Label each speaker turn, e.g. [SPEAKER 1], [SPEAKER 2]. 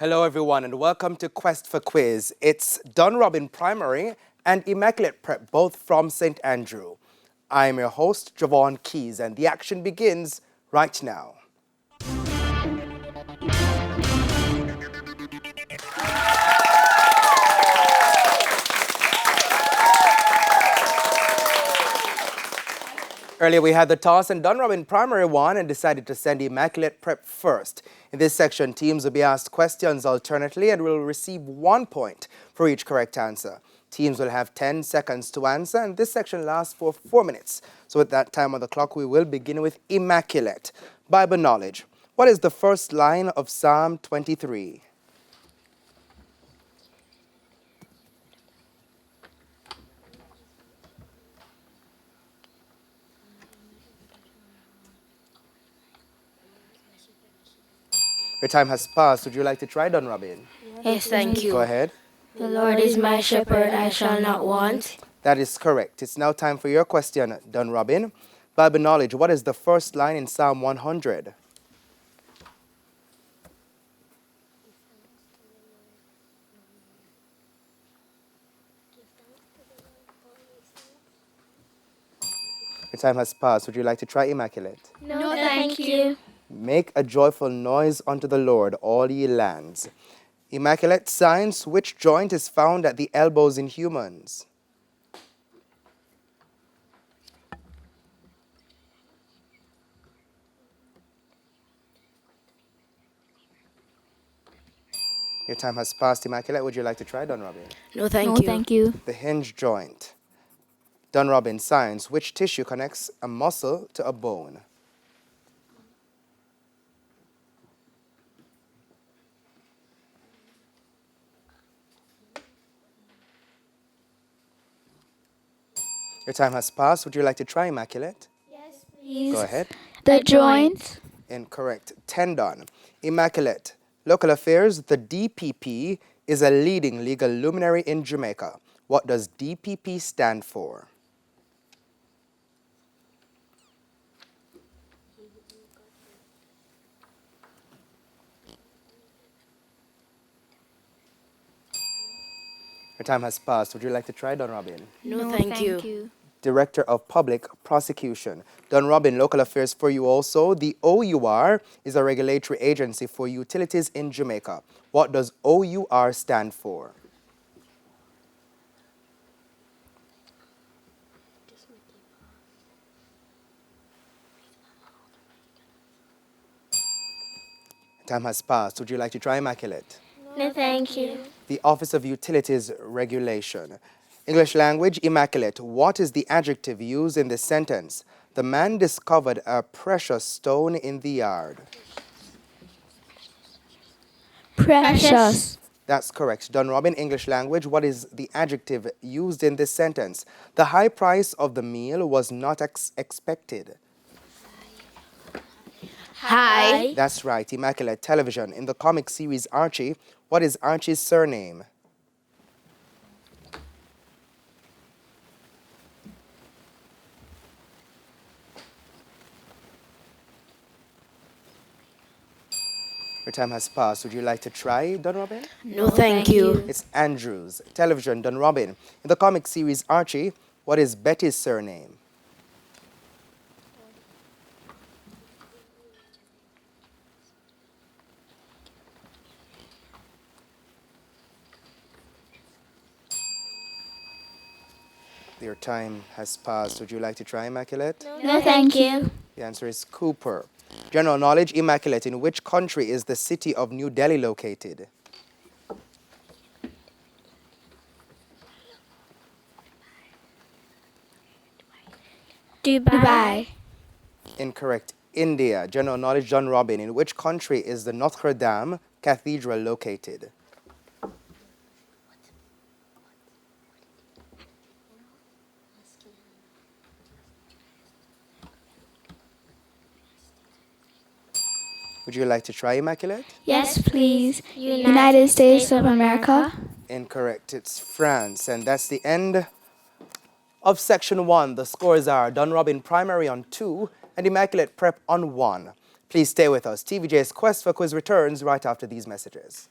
[SPEAKER 1] Hello everyone and welcome to Quest for Quiz. It's Dunrobin Primary and Immaculate Prep, both from St. Andrew. I'm your host, Javon Keys, and the action begins right now. Earlier we had the toss and Dunrobin Primary won and decided to send Immaculate Prep first. In this section, teams will be asked questions alternately and will receive 1 point for each correct answer. Teams will have 10 seconds to answer and this section lasts for 4 minutes. So at that time on the clock, we will begin with Immaculate. Bible knowledge. What is the first line of Psalm 23? Your time has passed. Would you like to try, Dunrobin?
[SPEAKER 2] Yes, thank you.
[SPEAKER 1] Go ahead.
[SPEAKER 2] The Lord is my shepherd, I shall not want.
[SPEAKER 1] That is correct. It's now time for your question, Dunrobin. Bible knowledge. What is the first line in Psalm 100? Your time has passed. Would you like to try, Immaculate?
[SPEAKER 2] No, thank you.
[SPEAKER 1] Make a joyful noise unto the Lord, all ye lands. Immaculate, science, which joint is found at the elbows in humans? Your time has passed, Immaculate. Would you like to try, Dunrobin?
[SPEAKER 2] No, thank you.
[SPEAKER 1] The hinge joint. Dunrobin, science, which tissue connects a muscle to a bone? Your time has passed. Would you like to try, Immaculate?
[SPEAKER 2] Yes, please.
[SPEAKER 1] Go ahead.
[SPEAKER 2] The joint.
[SPEAKER 1] Incorrect. Tendon. Immaculate. Local affairs. The DPP is a leading legal luminary in Jamaica. What does DPP stand for? Your time has passed. Would you like to try, Dunrobin?
[SPEAKER 2] No, thank you.
[SPEAKER 1] Director of Public Prosecution. Dunrobin, local affairs for you also. The OUR is a regulatory agency for utilities in Jamaica. What does OUR stand for? Time has passed. Would you like to try, Immaculate?
[SPEAKER 2] No, thank you.
[SPEAKER 1] The Office of Utilities Regulation. English language, Immaculate. What is the adjective used in this sentence? The man discovered a precious stone in the yard.
[SPEAKER 2] Precious.
[SPEAKER 1] That's correct. Dunrobin, English language. What is the adjective used in this sentence? The high price of the meal was not expected.
[SPEAKER 2] Hi.
[SPEAKER 1] That's right. Immaculate. Television. In the comic series Archie, what is Archie's surname? Your time has passed. Would you like to try, Dunrobin?
[SPEAKER 2] No, thank you.
[SPEAKER 1] It's Andrews. Television, Dunrobin. In the comic series Archie, what is Betty's surname? Your time has passed. Would you like to try, Immaculate?
[SPEAKER 2] No, thank you.
[SPEAKER 1] The answer is Cooper. General knowledge, Immaculate. In which country is the city of New Delhi located?
[SPEAKER 2] Dubai.
[SPEAKER 1] Incorrect. India. General knowledge, Dunrobin. In which country is the Notre Dame Cathedral located? Would you like to try, Immaculate?
[SPEAKER 2] Yes, please. United States of America.
[SPEAKER 1] Incorrect. It's France. And that's the end of section 1. The scores are Dunrobin Primary on 2 and Immaculate Prep on 1. Please stay with us. TVJ's Quest for Quiz returns right after these messages.